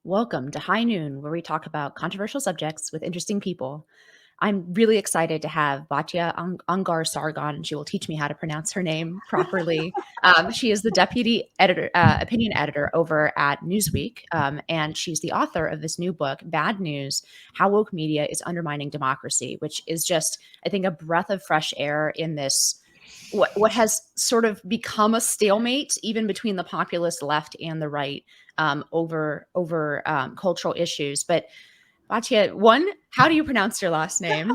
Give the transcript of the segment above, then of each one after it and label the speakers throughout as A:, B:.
A: Welcome to High Noon, where we talk about controversial subjects with interesting people. I'm really excited to have Batya Ungar-Sargon. She will teach me how to pronounce her name properly. She is the deputy editor, opinion editor over at Newsweek, and she's the author of this new book, Bad News: How Woke Media is Undermining Democracy, which is just, I think, a breath of fresh air in this what has sort of become a stalemate even between the populist left and the right over cultural issues. But Batya, one, how do you pronounce your last name?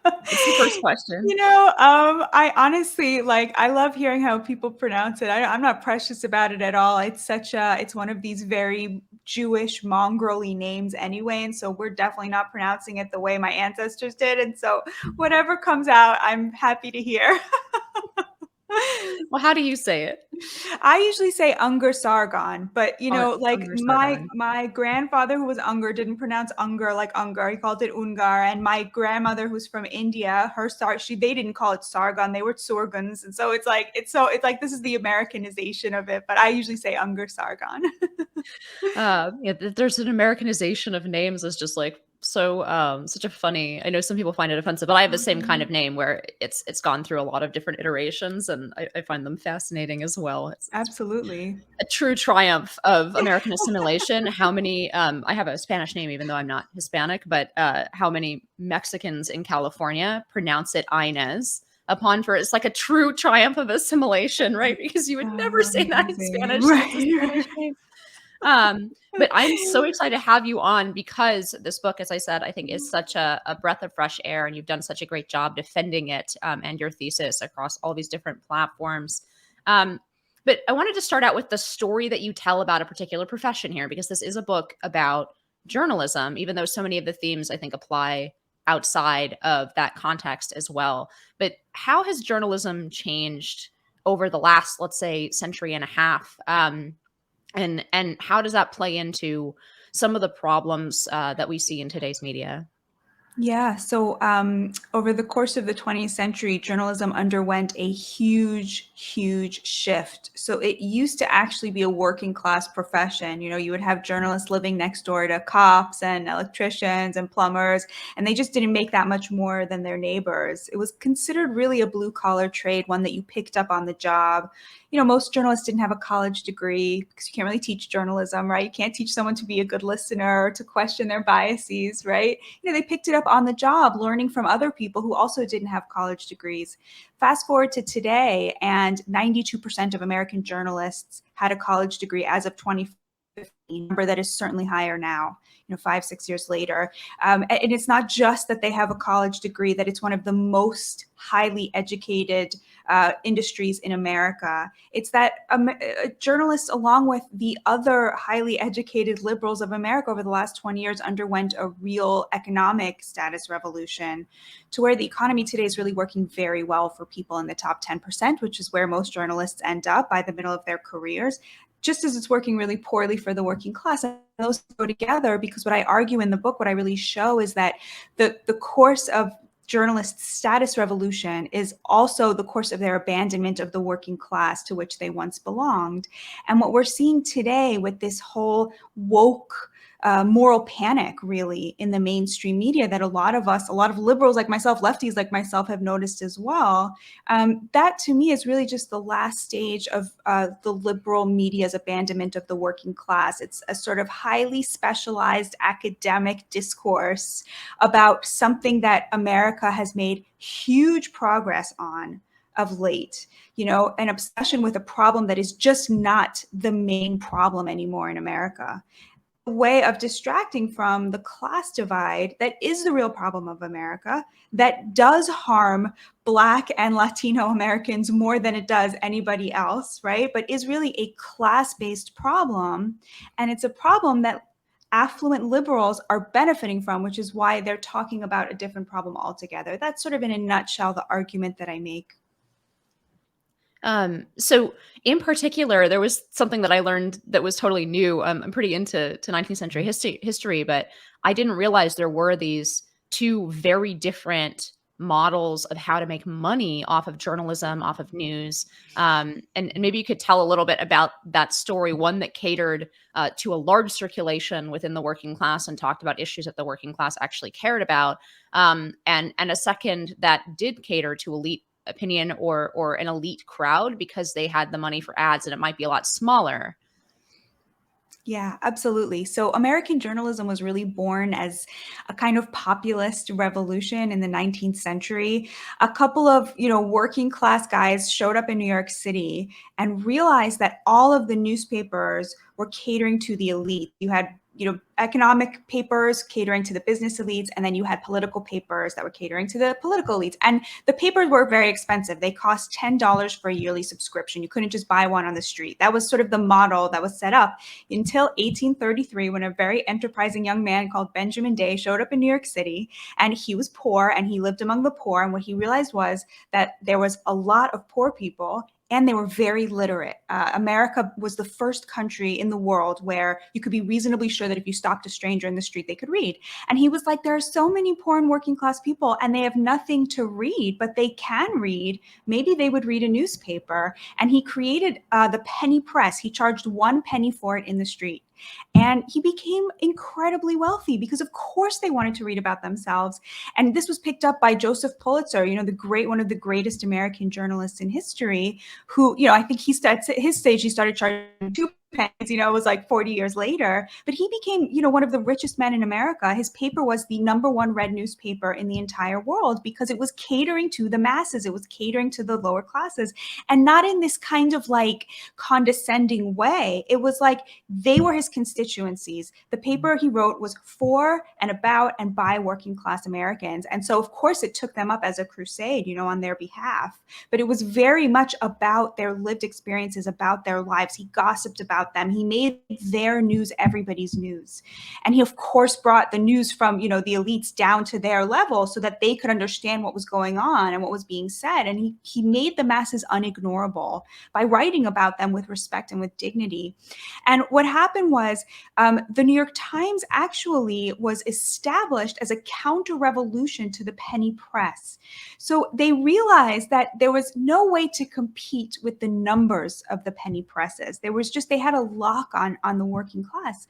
A: That's the first question.
B: I honestly I love hearing how people pronounce it. I'm not precious about it at all. It's one of these very Jewish mongrel-y names anyway, and so we're definitely not pronouncing it the way my ancestors did. And so whatever comes out, I'm happy to hear.
A: Well, how do you say it?
B: I usually say Ungar-Sargon, but like my
A: Ungar-Sargon.
B: my grandfather who was Ungar didn't pronounce Ungar like Ungar. He called it Ungar. And my grandmother who's from India, they didn't call it Sargon, they were Sorgons. And so it's like this is the Americanization of it, but I usually say Ungar-Sargon.
A: Yeah, there's an Americanization of names is just like such a funny. I know some people find it offensive, but I have the same kind of name where it's gone through a lot of different iterations, and I find them fascinating as well. It's
B: Absolutely.
A: a true triumph of American assimilation. How many, I have a Spanish name, even though I'm not Hispanic, but how many Mexicans in California pronounce it Inez it's like a true triumph of assimilation, right? Because you would never say that in
B: Amazing.
A: Spanish, and it's a Spanish
B: Right.
A: name. But I'm so excited to have you on because this book, as I said, I think is such a breath of fresh air, and you've done such a great job defending it and your thesis across all these different platforms. But I wanted to start out with the story that you tell about a particular profession here, because this is a book about journalism, even though so many of the themes I think apply outside of that context as well. But how has journalism changed over the last, let's say, century and a half? And how does that play into some of the problems that we see in today's media?
B: Yeah, so over the course of the 20th century, journalism underwent a huge shift. So it used to actually be a working class profession. You would have journalists living next door to cops and electricians and plumbers, and they just didn't make that much more than their neighbors. It was considered really a blue collar trade, one that you picked up on the job. Most journalists didn't have a college degree because you can't really teach journalism, right? You can't teach someone to be a good listener or to question their biases, right? They picked it up on the job, learning from other people who also didn't have college degrees. Fast forward to today, and 92% of American journalists had a college degree as of 2015, number that is certainly higher now, 5, 6 years later. And it's not just that they have a college degree, that it's one of the most highly educated industries in America. It's that journalists, along with the other highly educated liberals of America over the last 20 years, underwent a real economic status revolution to where the economy today is really working very well for people in the top 10%, which is where most journalists end up by the middle of their careers, just as it's working really poorly for the working class. And those go together because what I argue in the book, what I really show is that the course of journalists' status revolution is also the course of their abandonment of the working class to which they once belonged. And what we're seeing today with this whole woke moral panic, really, in the mainstream media that a lot of liberals like myself, lefties like myself, have noticed as well. That to me is really just the last stage of the liberal media's abandonment of the working class. It's a sort of highly specialized academic discourse about something that America has made huge progress on of late, an obsession with a problem that is just not the main problem anymore in America. A way of distracting from the class divide that is the real problem of America, that does harm Black and Latino Americans more than it does anybody else, right? But is really a class-based problem. And it's a problem that affluent liberals are benefiting from, which is why they're talking about a different problem altogether. That's sort of in a nutshell the argument that I make.
A: So in particular, there was something that I learned that was totally new. I'm pretty into 19th century history, but I didn't realize there were these two very different models of how to make money off of journalism, off of news. And maybe you could tell a little bit about that story, one that catered to a large circulation within the working class and talked about issues that the working class actually cared about, and a second that did cater to elite opinion or an elite crowd because they had the money for ads and it might be a lot smaller.
B: Yeah, absolutely. So American journalism was really born as a kind of populist revolution in the 19th century. A couple of, working class guys showed up in New York City and realized that all of the newspapers were catering to the elite. You had, economic papers catering to the business elites, and then you had political papers that were catering to the political elites. And the papers were very expensive. They cost $10 for a yearly subscription. You couldn't just buy one on the street. That was sort of the model that was set up until 1833, when a very enterprising young man called Benjamin Day showed up in New York City, and he was poor and he lived among the poor. And what he realized was that there was a lot of poor people and they were very literate. America was the first country in the world where you could be reasonably sure that if you stopped a stranger in the street, they could read. And he was like, there are so many poor and working class people and they have nothing to read, but they can read. Maybe they would read a newspaper. And he created the penny press. He charged 1 penny for it in the street. And he became incredibly wealthy because, of course, they wanted to read about themselves. And this was picked up by Joseph Pulitzer, one of the greatest American journalists in history, who, I think at his stage, he started charging 2 pennies, it was like 40 years later. But he became, one of the richest men in America. His paper was the #1 read newspaper in the entire world because it was catering to the masses. It was catering to the lower classes, and not in this kind of like condescending way. It was like they were his constituencies. The paper he wrote was for and about and by working class Americans. And so, of course, it took them up as a crusade, on their behalf. But it was very much about their lived experiences, about their lives. He gossiped about them. He made their news everybody's news. And he, of course, brought the news from, the elites down to their level so that they could understand what was going on and what was being said. And he made the masses unignorable by writing about them with respect and with dignity. And what happened was the New York Times actually was established as a counter-revolution to the penny press. So they realized that there was no way to compete with the numbers of the penny presses. They had a lock on the working class.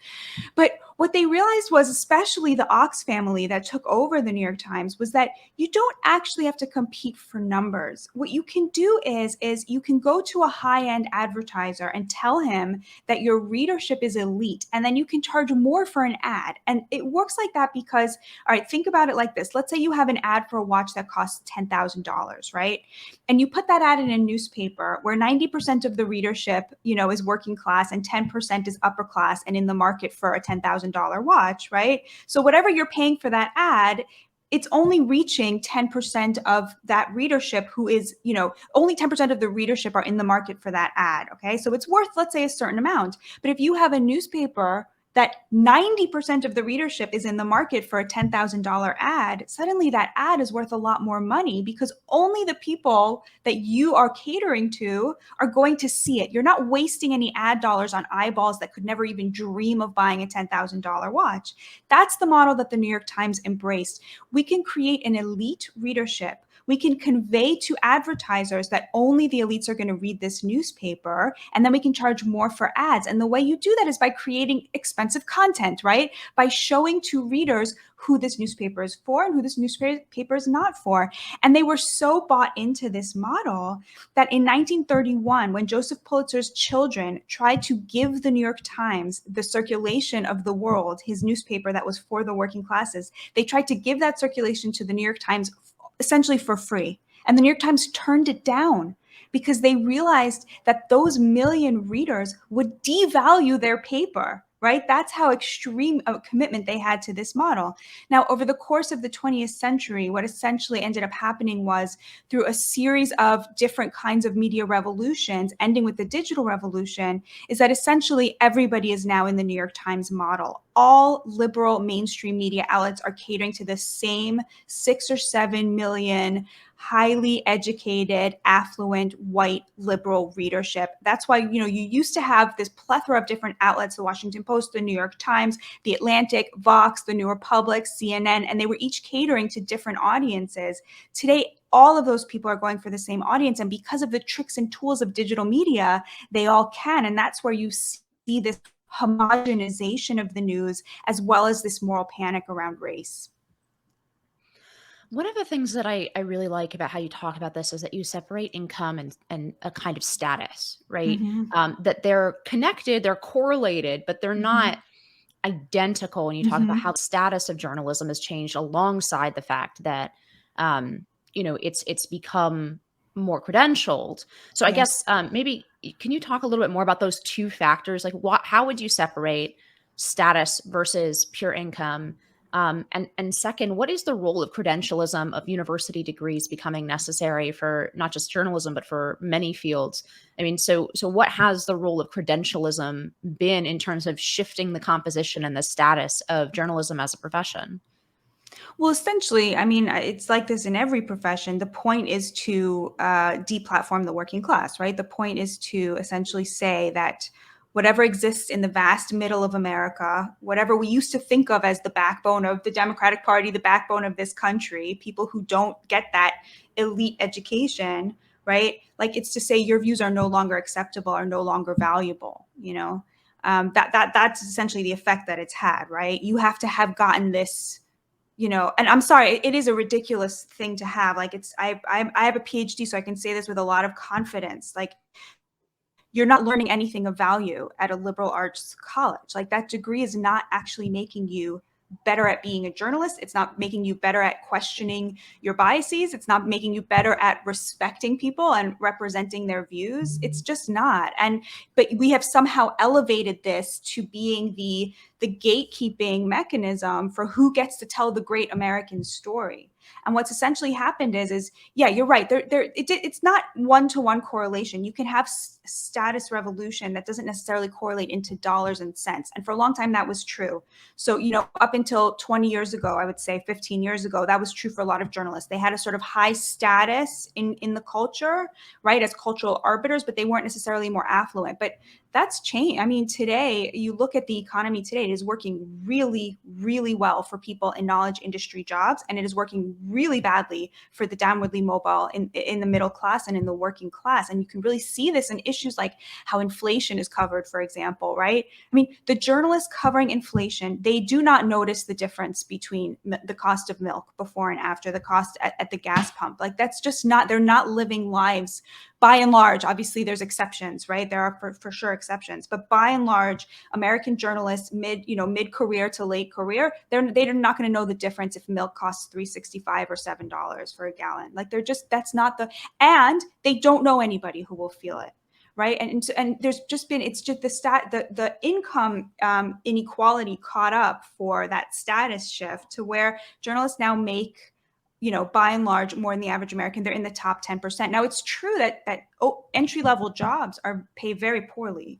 B: But what they realized was, especially the Ox family that took over the New York Times, was that you don't actually have to compete for numbers. What you can do is you can go to a high-end advertiser and tell him that your readership is elite, and then you can charge more for an ad. And it works like that because, all right, think about it like this. Let's say you have an ad for a watch that costs $10,000, right? And you put that ad in a newspaper where 90% of the readership, is working class and 10% is upper class and in the market for a $10,000 watch, right? So whatever you're paying for that ad, it's only reaching 10% of that readership who is, only 10% of the readership are in the market for that ad, okay? So it's worth, let's say, a certain amount. But if you have a newspaper that 90% of the readership is in the market for a $10,000 ad, suddenly that ad is worth a lot more money because only the people that you are catering to are going to see it. You're not wasting any ad dollars on eyeballs that could never even dream of buying a $10,000 watch. That's the model that the New York Times embraced. We can create an elite readership. We can convey to advertisers that only the elites are going to read this newspaper, and then we can charge more for ads. And the way you do that is by creating expensive content, right? By showing to readers who this newspaper is for and who this newspaper is not for. And they were so bought into this model that in 1931, when Joseph Pulitzer's children tried to give the New York Times the circulation of the world, his newspaper that was for the working classes, they tried to give that circulation to the New York Times essentially for free. And the New York Times turned it down because they realized that those million readers would devalue their paper, right? That's how extreme a commitment they had to this model. Now, over the course of the 20th century, what essentially ended up happening was through a series of different kinds of media revolutions, ending with the digital revolution, is that essentially everybody is now in the New York Times model. All liberal mainstream media outlets are catering to the same 6 or 7 million highly educated, affluent, white, liberal readership. That's why, you used to have this plethora of different outlets, the Washington Post, the New York Times, the Atlantic, Vox, the New Republic, CNN, and they were each catering to different audiences. Today, all of those people are going for the same audience. And because of the tricks and tools of digital media, they all can. And that's where you see this homogenization of the news, as well as this moral panic around race.
A: One of the things that I really like about how you talk about this is that you separate income and a kind of status, right? That they're connected, they're correlated, but they're not identical. And you talk about how the status of journalism has changed alongside the fact that, it's become more credentialed. So I guess maybe can you talk a little bit more about those two factors? Like, how would you separate status versus pure income? And second, what is the role of credentialism, of university degrees becoming necessary for not just journalism, but for many fields? I mean, so what has the role of credentialism been in terms of shifting the composition and the status of journalism as a profession?
B: Well, essentially, I mean, it's like this in every profession. The point is to deplatform the working class, right? The point is to essentially say that whatever exists in the vast middle of America, whatever we used to think of as the backbone of the Democratic Party, the backbone of this country, people who don't get that elite education, right? Like, it's to say your views are no longer acceptable, are no longer valuable, that's essentially the effect that it's had, right? You have to have gotten this, and I'm sorry, it is a ridiculous thing to have. Like, I have a PhD, so I can say this with a lot of confidence. Like, you're not learning anything of value at a liberal arts college. Like, that degree is not actually making you better at being a journalist. It's not making you better at questioning your biases. It's not making you better at respecting people and representing their views. It's just not. But we have somehow elevated this to being the gatekeeping mechanism for who gets to tell the great American story. And what's essentially happened is yeah, you're right. It's not one-to-one correlation. You can have status revolution that doesn't necessarily correlate into dollars and cents. And for a long time, that was true. So, up until 20 years ago, I would say 15 years ago, that was true for a lot of journalists. They had a sort of high status in the culture, right, as cultural arbiters, but they weren't necessarily more affluent. But that's changed. I mean, today, you look at the economy today, it is working really, really well for people in knowledge industry jobs, and it is working really badly for the downwardly mobile in the middle class and in the working class. And you can really see this in issues like how inflation is covered, for example, right? I mean, the journalists covering inflation, they do not notice the difference between the cost of milk before and after, the cost at the gas pump. Like, that's just not, they're not living lives. By and large, obviously there's exceptions, right? There are for sure exceptions, but by and large, American journalists mid-career to late career, they're not going to know the difference if milk costs $3.65 or $7 for a gallon. Like, and they don't know anybody who will feel it. Right. And there's just been, it's just the income inequality caught up for that status shift to where journalists now make, by and large, more than the average American. They're in the top 10%. Now, it's true that entry-level jobs are paid very poorly.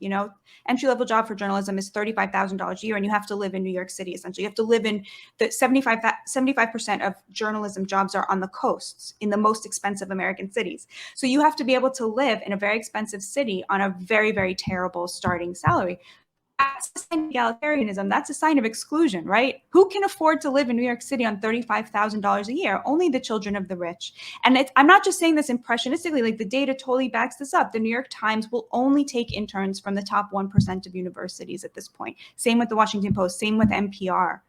B: Entry-level job for journalism is $35,000 a year, and you have to live in New York City, essentially. You have to live in the 75% of journalism jobs are on the coasts in the most expensive American cities. So you have to be able to live in a very expensive city on a very, very terrible starting salary. That's a sign of egalitarianism. That's a sign of exclusion, right? Who can afford to live in New York City on $35,000 a year? Only the children of the rich. And I'm not just saying this impressionistically, like, the data totally backs this up. The New York Times will only take interns from the top 1% of universities at this point. Same with the Washington Post, same with NPR.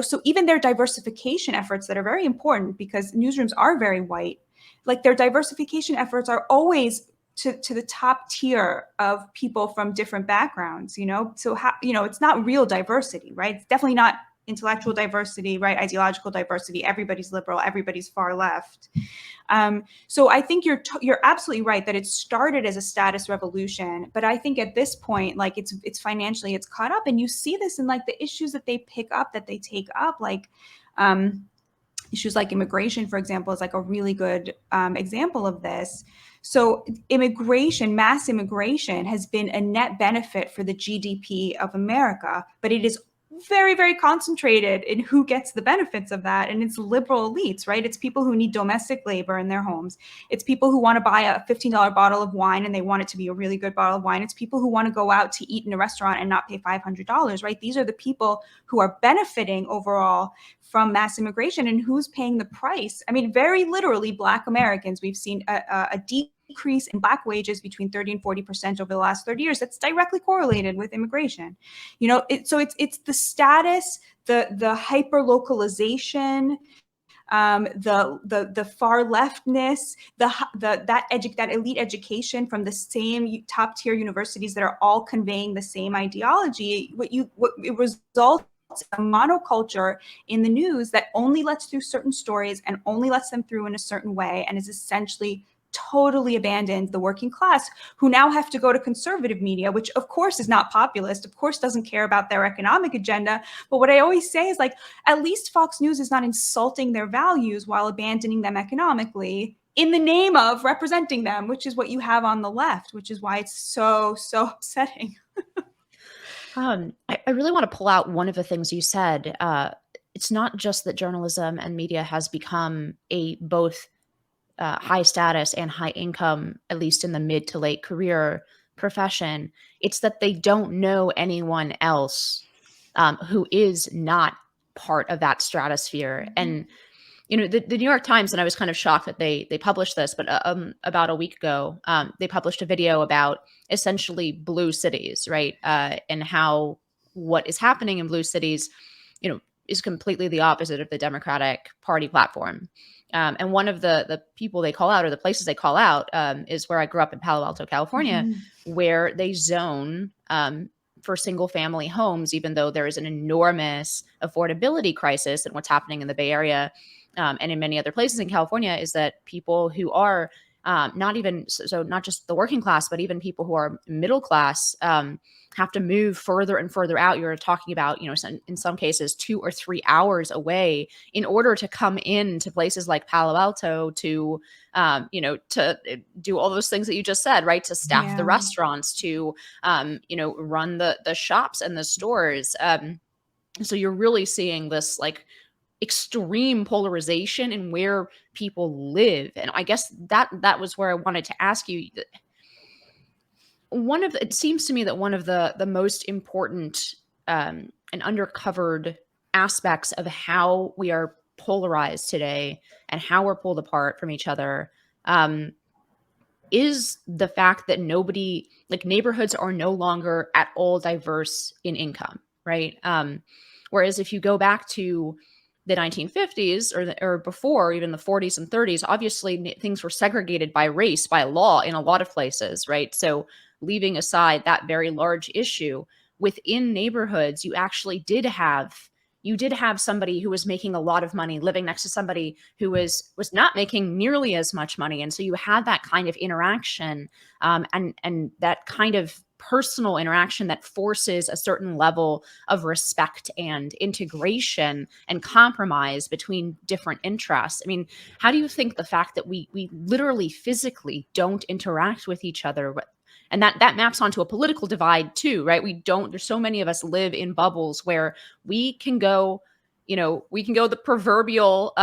B: So even their diversification efforts that are very important, because newsrooms are very white, like, their diversification efforts are always to the top tier of people from different backgrounds, so it's not real diversity, right? It's definitely not intellectual diversity, right? Ideological diversity. Everybody's liberal, everybody's far left. So I think you're absolutely right that it started as a status revolution, but I think at this point, like, it's financially, it's caught up, and you see this in, like, the issues that they pick up, that they take up, like, issues like immigration, for example, is like a really good example of this. So mass immigration has been a net benefit for the GDP of America, but it is very, very concentrated in who gets the benefits of that. And it's liberal elites, right? It's people who need domestic labor in their homes. It's people who want to buy a $15 bottle of wine and they want it to be a really good bottle of wine. It's people who want to go out to eat in a restaurant and not pay $500, right? These are the people who are benefiting overall from mass immigration. And who's paying the price? I mean, very literally, Black Americans. We've seen a decrease in Black wages between 30 and 40% over the last 30 years. That's directly correlated with immigration. So it's the status, the hyper localization, the far leftness, that elite education from the same top tier universities that are all conveying the same ideology. What it results a monoculture in the news that only lets through certain stories and only lets them through in a certain way, and is essentially totally abandoned the working class, who now have to go to conservative media, which of course is not populist, of course doesn't care about their economic agenda. But what I always say is, like, at least Fox News is not insulting their values while abandoning them economically in the name of representing them, which is what you have on the left, which is why it's so upsetting.
A: I really want to pull out one of the things you said. It's not just that journalism and media has become a both high status and high income, at least in the mid to late career profession. It's that they don't know anyone else who is not part of that stratosphere. Mm-hmm. And the New York Times, and I was kind of shocked that they published this, but about a week ago, they published a video about essentially blue cities, right? And how what is happening in blue cities, is completely the opposite of the Democratic Party platform. And one of the people they call out, or the places they call out, is where I grew up in Palo Alto, California, mm-hmm. where they zone for single family homes, even though there is an enormous affordability crisis. And what's happening in the Bay Area and in many other places in California is that people who are not just the working class, but even people who are middle class have to move further and further out. You're talking about, in some cases 2 or 3 hours away in order to come into places like Palo Alto to, to do all those things that you just said, right? To staff the restaurants, to, run the shops and the stores. So you're really seeing this like extreme polarization in where people live. And I guess that was where I wanted to ask you. It seems to me that one of the most important and undercovered aspects of how we are polarized today and how we're pulled apart from each other is the fact that neighborhoods are no longer at all diverse in income, right? Whereas if you go back to the 1950s or before, even the 40s and 30s, obviously things were segregated by race, by law in a lot of places, right? So leaving aside that very large issue, within neighborhoods, you actually did have somebody who was making a lot of money living next to somebody who was not making nearly as much money. And so you had that kind of interaction and that kind of personal interaction that forces a certain level of respect and integration and compromise between different interests. I mean, how do you think the fact that we literally physically don't interact with each other, and that maps onto a political divide too, right? There's so many of us live in bubbles where we can go the proverbial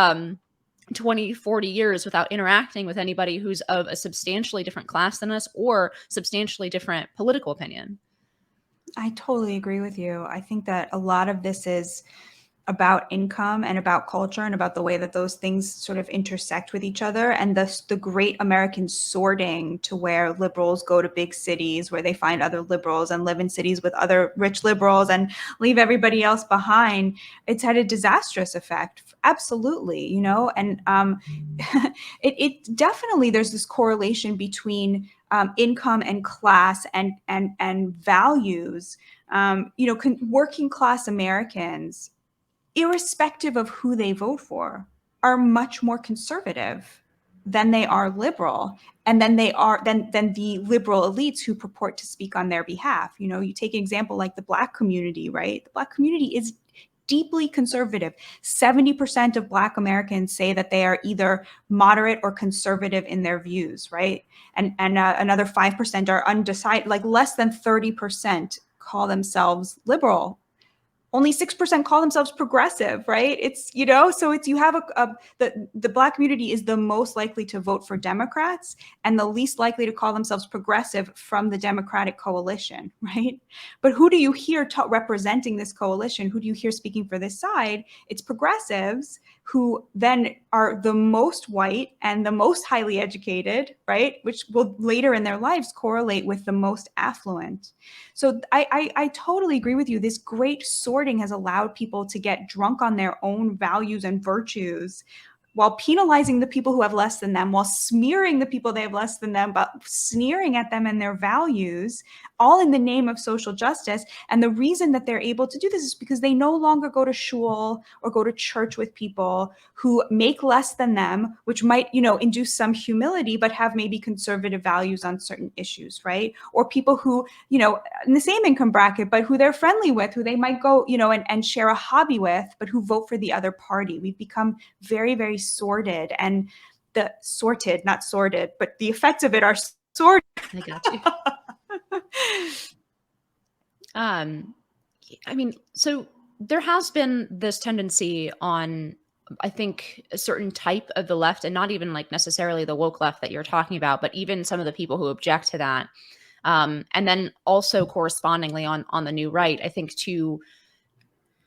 A: 20, 40 years without interacting with anybody who's of a substantially different class than us or substantially different political opinion.
B: I totally agree with you. I think that a lot of this is about income and about culture and about the way that those things sort of intersect with each other, and the great American sorting to where liberals go to big cities where they find other liberals and live in cities with other rich liberals and leave everybody else behind. It's had a disastrous effect. Absolutely. And it definitely, there's this correlation between income and class and values. Working class Americans, irrespective of who they vote for, are much more conservative than they are liberal, and than the liberal elites who purport to speak on their behalf. You take an example like the Black community, right? The Black community is deeply conservative. 70% of Black Americans say that they are either moderate or conservative in their views, right? And another 5% are undecided. Like less than 30% call themselves liberal. only 6% call themselves progressive, right? It's, so it's, you have the Black community is the most likely to vote for Democrats and the least likely to call themselves progressive from the Democratic coalition, right? But who do you hear representing this coalition? Who do you hear speaking for this side? It's progressives, who then are the most white and the most highly educated, right? Which will later in their lives correlate with the most affluent. So I totally agree with you. This great sorting has allowed people to get drunk on their own values and virtues, while penalizing the people who have less than them, while smearing the people they have less than them, but sneering at them and their values, all in the name of social justice. And the reason that they're able to do this is because they no longer go to shul or go to church with people who make less than them, which might, induce some humility, but have maybe conservative values on certain issues, right? Or people who, in the same income bracket, but who they're friendly with, who they might go, and share a hobby with, but who vote for the other party. We've become very, very sorted, and sorted, not sorted, but the effects of it are sorted.
A: I got you. So there has been this tendency on, I think, a certain type of the left, and not even like necessarily the woke left that you're talking about, but even some of the people who object to that. And then also correspondingly on the new right, I think, to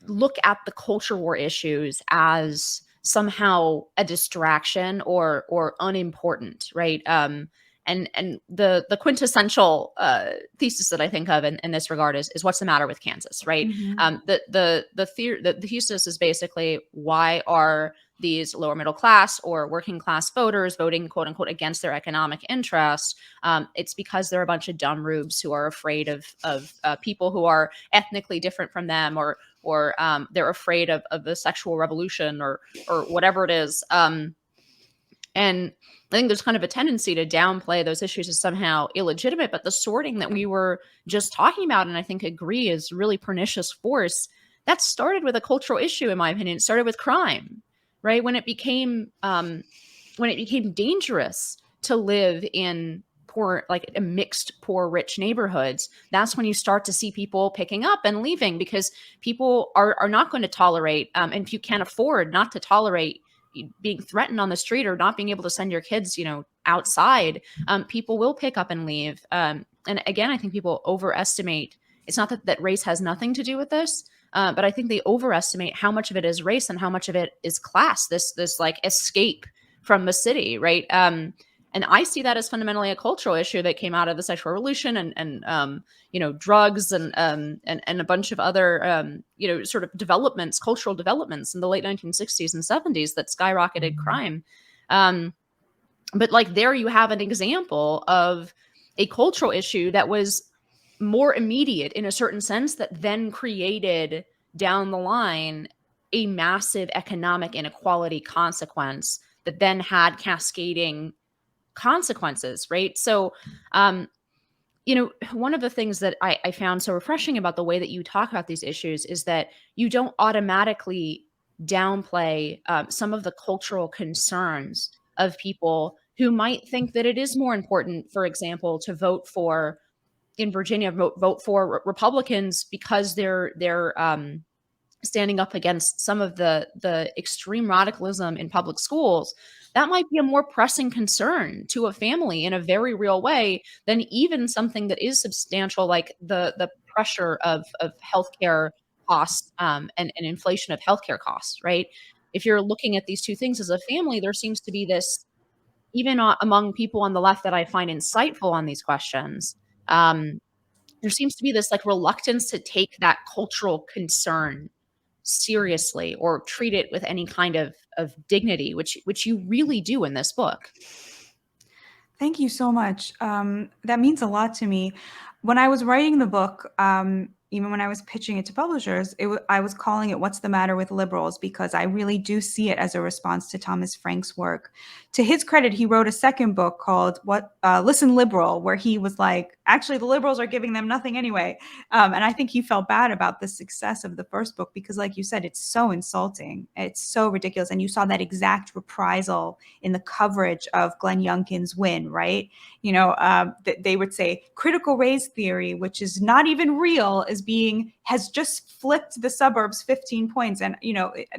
A: look at the culture war issues as somehow a distraction or unimportant, right? And the quintessential thesis that I think of in this regard is what's the matter with Kansas, right?
B: Mm-hmm.
A: The thesis is basically, why are these lower middle class or working class voters voting, quote unquote, against their economic interest? It's because they're a bunch of dumb rubes who are afraid of people who are ethnically different from them, or they're afraid of the sexual revolution or whatever it is. And I think there's kind of a tendency to downplay those issues as somehow illegitimate, but the sorting that we were just talking about, and I think agree, is really pernicious force. That started with a cultural issue, in my opinion. It started with crime, right? When it became dangerous to live in poor, like a mixed poor rich neighborhoods, that's when you start to see people picking up and leaving, because people are not going to tolerate, and if you can't afford not to tolerate being threatened on the street or not being able to send your kids, outside, people will pick up and leave. And again, I think people overestimate. It's not that race has nothing to do with this, but I think they overestimate how much of it is race and how much of it is class. This like escape from the city, right? And I see that as fundamentally a cultural issue that came out of the sexual revolution and drugs and a bunch of other sort of developments, cultural developments in the late 1960s and 70s that skyrocketed crime. But like, there you have an example of a cultural issue that was more immediate in a certain sense, that then created down the line a massive economic inequality consequence that then had cascading consequences, right? So, one of the things that I found so refreshing about the way that you talk about these issues is that you don't automatically downplay some of the cultural concerns of people who might think that it is more important, for example, to vote for, in Virginia, vote for Republicans because they're standing up against some of the extreme radicalism in public schools. That might be a more pressing concern to a family in a very real way than even something that is substantial, like the pressure of healthcare costs, and inflation of healthcare costs, right? If you're looking at these two things as a family, there seems to be this, even among people on the left that I find insightful on these questions, there seems to be this like reluctance to take that cultural concern seriously or treat it with any kind of dignity, which you really do in this book.
B: Thank you so much. That means a lot to me. When I was writing the book, even when I was pitching it to publishers, I was calling it "What's the Matter with Liberals?" because I really do see it as a response to Thomas Frank's work. To his credit, he wrote a second book called Listen Liberal, where he was like actually the liberals are giving them nothing anyway. And I think he felt bad about the success of the first book because, like you said, it's so insulting. It's so ridiculous. And you saw that exact reprisal in the coverage of Glenn Youngkin's win, right? They would say critical race theory, which is not even real, has just flipped the suburbs 15 points. And,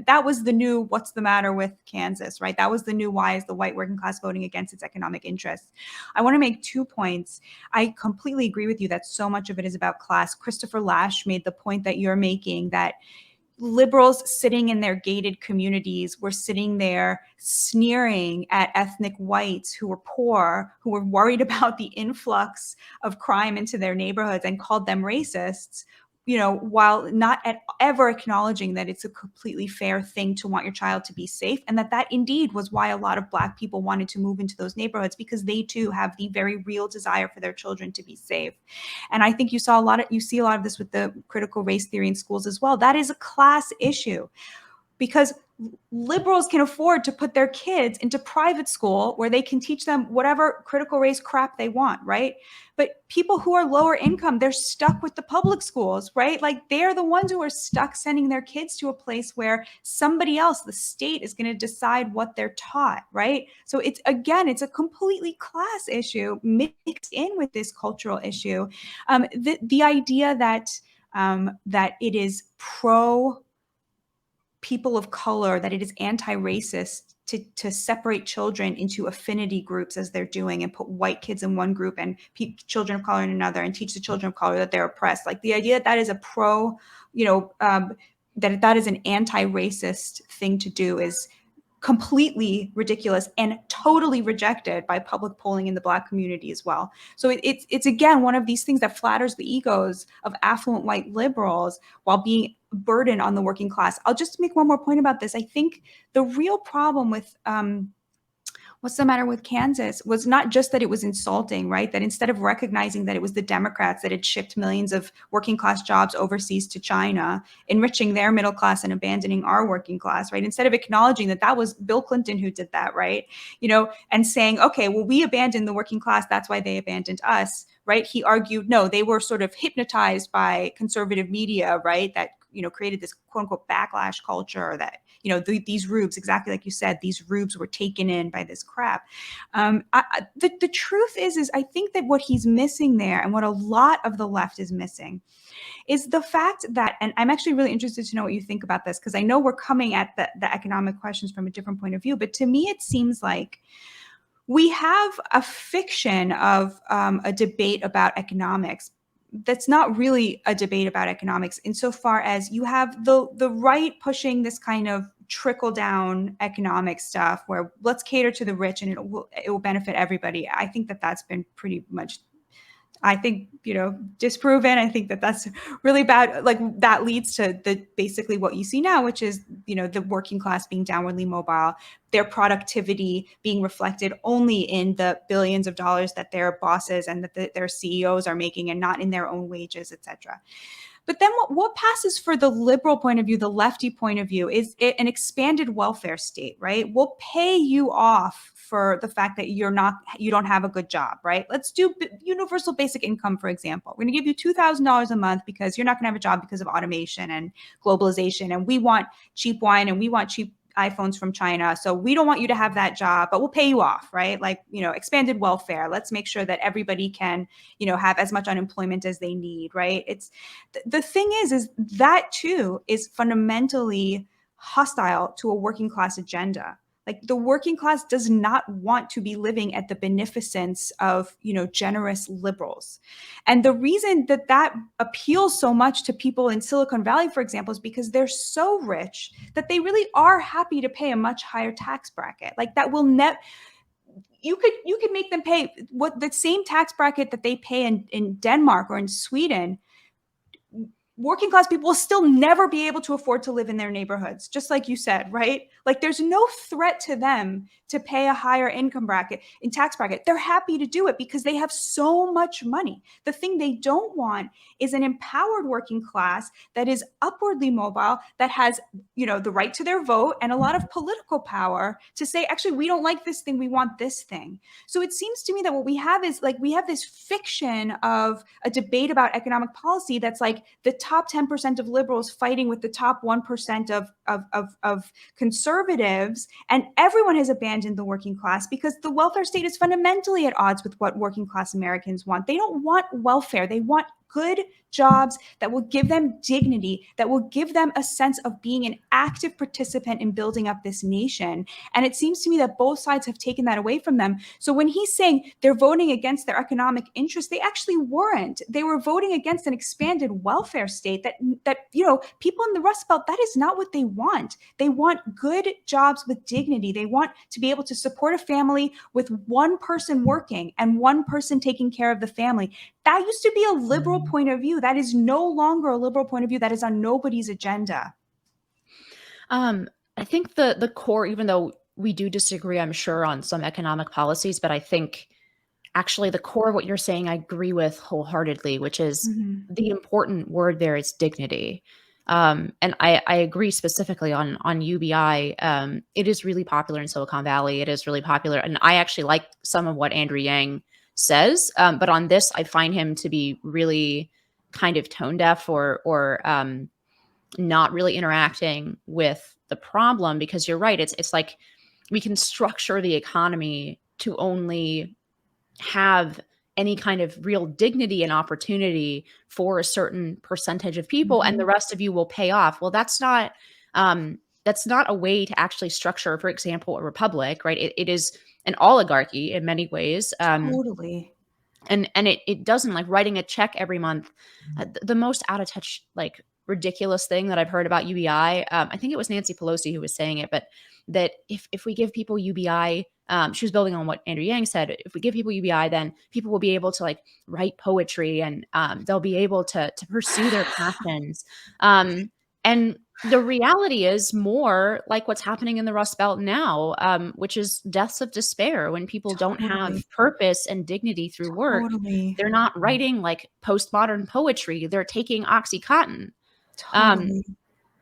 B: that was the new what's the matter with Kansas, right? That was the new why is the white working class voting against its economic interests. I want to make 2 points. I completely agree with you that so much of it is about class. Christopher Lasch made the point that you're making, that liberals sitting in their gated communities were sitting there sneering at ethnic whites who were poor, who were worried about the influx of crime into their neighborhoods, and called them racists, while not ever acknowledging that it's a completely fair thing to want your child to be safe. And that indeed was why a lot of Black people wanted to move into those neighborhoods, because they too have the very real desire for their children to be safe. And I think you see a lot of this with the critical race theory in schools as well. That is a class issue, because liberals can afford to put their kids into private school where they can teach them whatever critical race crap they want, right? But people who are lower income, they're stuck with the public schools, right? Like, they're the ones who are stuck sending their kids to a place where somebody else, the state, is going to decide what they're taught, right? So it's a completely class issue mixed in with this cultural issue. The idea that it is pro people of color, that it is anti-racist to separate children into affinity groups as they're doing, and put white kids in one group and children of color in another, and teach the children of color that they're oppressed. Like, the idea that that is a that is an anti-racist thing to do is completely ridiculous and totally rejected by public polling in the Black community as well. So it's again one of these things that flatters the egos of affluent white liberals while being burden on the working class. I'll just make one more point about this. I think the real problem with what's the matter with Kansas was not just that it was insulting, right? That instead of recognizing that it was the Democrats that had shipped millions of working class jobs overseas to China, enriching their middle class and abandoning our working class, right? Instead of acknowledging that that was Bill Clinton who did that, right? And saying, okay, well, we abandoned the working class, that's why they abandoned us, right? He argued, no, they were sort of hypnotized by conservative media, right? That created this quote unquote backlash culture that, these rubes, exactly like you said, these rubes were taken in by this crap. The truth is I think that what he's missing there, and what a lot of the left is missing, is the fact that, and I'm actually really interested to know what you think about this, because I know we're coming at the economic questions from a different point of view, but to me it seems like we have a fiction of a debate about economics that's not really a debate about economics, insofar as you have the right pushing this kind of trickle down economic stuff where let's cater to the rich and it will benefit everybody. I think that that's been pretty much, I think, disproven. I think that that's really bad. Like, that leads to basically what you see now, which is, the working class being downwardly mobile, their productivity being reflected only in the billions of dollars that their bosses and that their CEOs are making, and not in their own wages, etc. But then what passes for the liberal point of view, the lefty point of view, is an expanded welfare state, right? We'll pay you off for the fact that you don't have a good job, right? Let's do universal basic income, for example. We're going to give you $2,000 a month because you're not going to have a job because of automation and globalization. And we want cheap wine and we want cheap iPhones from China. So we don't want you to have that job, but we'll pay you off, right? Like, expanded welfare. Let's make sure that everybody can, have as much unemployment as they need, right? It's the thing is that too is fundamentally hostile to a working class agenda. Like, the working class does not want to be living at the beneficence of, generous liberals. And the reason that appeals so much to people in Silicon Valley, for example, is because they're so rich that they really are happy to pay a much higher tax bracket. Like, that will you could make them pay what the same tax bracket that they pay in Denmark or in Sweden. working class people will still never be able to afford to live in their neighborhoods, just like you said, right? Like there's no threat to them to pay a higher income bracket in tax bracket. They're happy to do it because they have so much money. The thing they don't want is an empowered working class that is upwardly mobile, that has, you know, the right to their vote and a lot of political power to say, actually, we don't like this thing, we want this thing. So it seems to me that what we have is like, we have this fiction of a debate about economic policy that's like the top 10% of liberals fighting with the top 1% of conservatives, and everyone has abandoned the working class because the welfare state is fundamentally at odds with what working class Americans want. They don't want welfare. They want good jobs that will give them dignity, that will give them a sense of being an active participant in building up this nation. And it seems to me that both sides have taken that away from them. So when he's saying they're voting against their economic interests, they actually weren't. They were voting against an expanded welfare state that you know, people in the Rust Belt, that is not what they want. They want good jobs with dignity. They want to be able to support a family with one person working and one person taking care of the family. That used to be a liberal point of view. That is no longer a liberal point of view. That is on nobody's agenda.
A: I think the core, even though we do disagree, I'm sure, on some economic policies, but I think actually the core of what you're saying, I agree with wholeheartedly, which is
B: Mm-hmm.
A: the important word there is dignity. And I agree specifically on UBI. It is really popular in Silicon Valley. It is really popular. And I actually like some of what Andrew Yang says. But on this, I find him to be really kind of tone deaf or not really interacting with the problem, because you're right. It's like we can structure the economy to only have any kind of real dignity and opportunity for a certain percentage of people, and the
B: Mm-hmm.
A: rest of you will pay off. Well, that's not a way to actually structure, for example, a republic, right? It is an oligarchy in many ways.
B: Totally.
A: And it doesn't, like, writing a check every month. The most out of touch, like, ridiculous thing that I've heard about UBI, I think it was Nancy Pelosi who was saying it, but that if we give people UBI, she was building on what Andrew Yang said. If we give people UBI, then people will be able to, like, write poetry, and they'll be able to pursue their passions. And the reality is more like what's happening in the Rust Belt now, which is deaths of despair when people don't
B: Totally.
A: have purpose and dignity through work.
B: Totally.
A: They're not writing like postmodern poetry. They're taking OxyContin. Um,
B: Totally.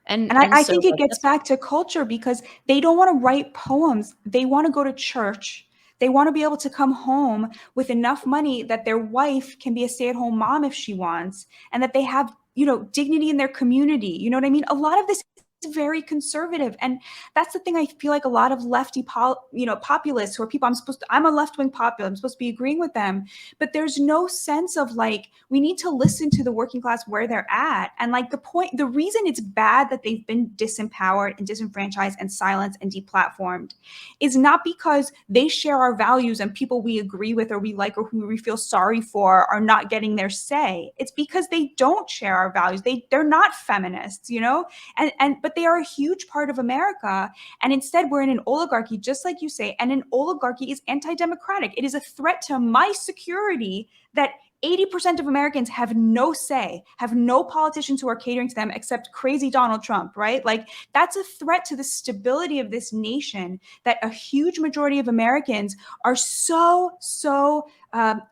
A: and
B: And I,
A: and
B: I
A: so
B: think it
A: like
B: gets
A: that's
B: back to culture because they don't want to write poems. They want to go to church. They want to be able to come home with enough money that their wife can be a stay-at-home mom if she wants, and that they have, you know, dignity in their community. You know what I mean? A lot of this is very conservative. And that's the thing. I feel like a lot of lefty populists, who are people I'm a left-wing populist, I'm supposed to be agreeing with them, but there's no sense of like, we need to listen to the working class where they're at. And like the reason it's bad that they've been disempowered and disenfranchised and silenced and deplatformed is not because they share our values and people we agree with or we like or who we feel sorry for are not getting their say. It's because they don't share our values. They're not feminists, you know? And but they are a huge part of America. And instead we're in an oligarchy, just like you say, and an oligarchy is anti-democratic. It is a threat to my security that 80% of Americans have no say, have no politicians who are catering to them except crazy Donald Trump, right? Like that's a threat to the stability of this nation, that a huge majority of Americans are so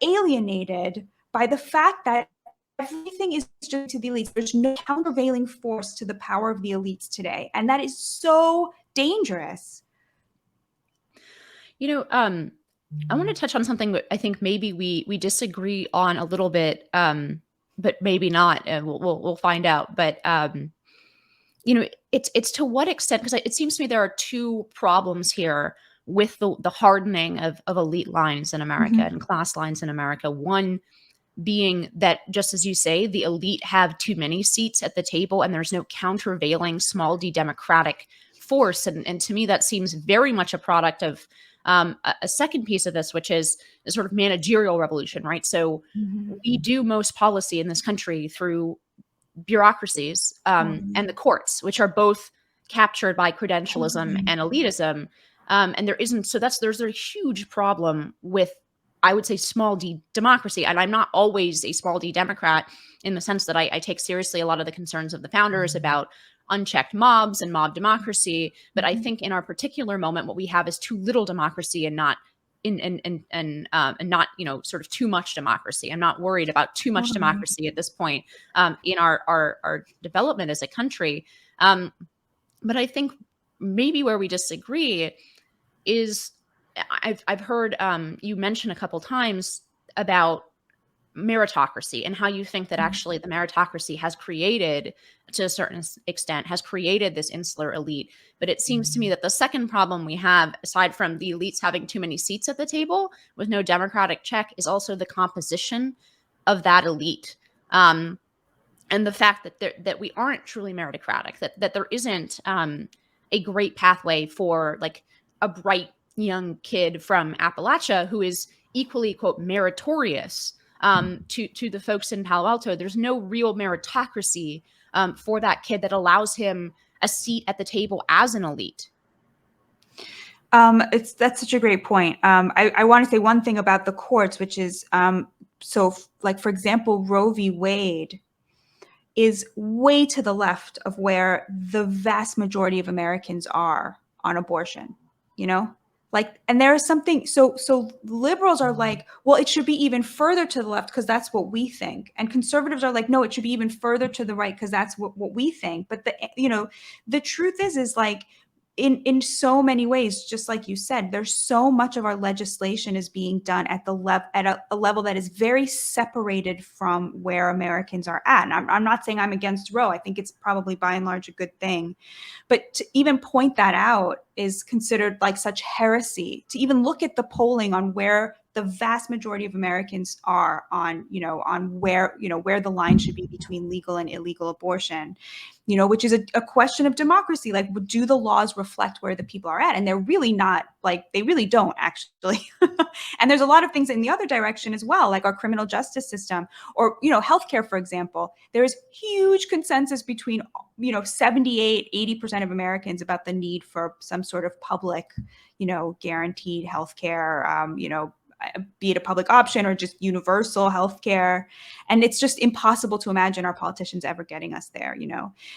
B: alienated by the fact that everything is just to the elites. There's no countervailing force to the power of the elites today. And that is so dangerous.
A: you know I want to touch on something that I think maybe we disagree on a little bit, but maybe not, and we'll find out. But it's to what extent, because it seems to me there are two problems here with the hardening of elite lines in America
B: Mm-hmm.
A: and class lines in America. One being that, just as you say, the elite have too many seats at the table, and there's no countervailing small d democratic force. And to me, that seems very much a product of a second piece of this, which is the sort of managerial revolution, right? So
B: Mm-hmm.
A: we do most policy in this country through bureaucracies, and
B: Totally.
A: the courts, which are both captured by credentialism
B: Totally.
A: and elitism. And there isn't, so there's a huge problem with I would say small d democracy. And I'm not always a small d Democrat in the sense that I take seriously a lot of the concerns of the founders about unchecked mobs and mob democracy. But I think in our particular moment, what we have is too little democracy and not and not, you know, sort of too much democracy. I'm not worried about too much
B: Totally.
A: democracy at this point in our development as a country. Um, but I think maybe where we disagree is I've heard you mention a couple times about meritocracy and how you think that actually the meritocracy has created, to a certain extent, has created this insular elite. But it seems to me that the second problem we have, aside from the elites having too many seats at the table with no democratic check, is also the composition of that elite. And the fact that we aren't truly meritocratic, that there isn't a great pathway for like a bright young kid from Appalachia who is equally, quote, meritorious to the folks in Palo Alto. There's no real meritocracy for that kid that allows him a seat at the table as an elite.
B: That's such a great point. I want to say one thing about the courts, which is like, for example, Roe v. Wade is way to the left of where the vast majority of Americans are on abortion, you know? Like, and there is something, so liberals are like, well, it should be even further to the left because that's what we think. And conservatives are like, no, it should be even further to the right because that's what we think. But the truth is like, in so many ways, just like you said, there's so much of our legislation is being done at a level that is very separated from where Americans are at. And I'm not saying I'm against Roe. I think it's probably by and large a good thing. But to even point that out is considered like such heresy. To even look at the polling on where the vast majority of Americans are on where the line should be between legal and illegal abortion, which is a question of democracy. Like, do the laws reflect where the people are at? And they're really not, like, they really don't actually. And there's a lot of things in the other direction as well, like our criminal justice system or, healthcare, for example. There's huge consensus between, 78, 80% of Americans about the need for some sort of public, guaranteed healthcare, be it a public option or just universal healthcare. And it's just impossible to imagine our politicians ever getting us there,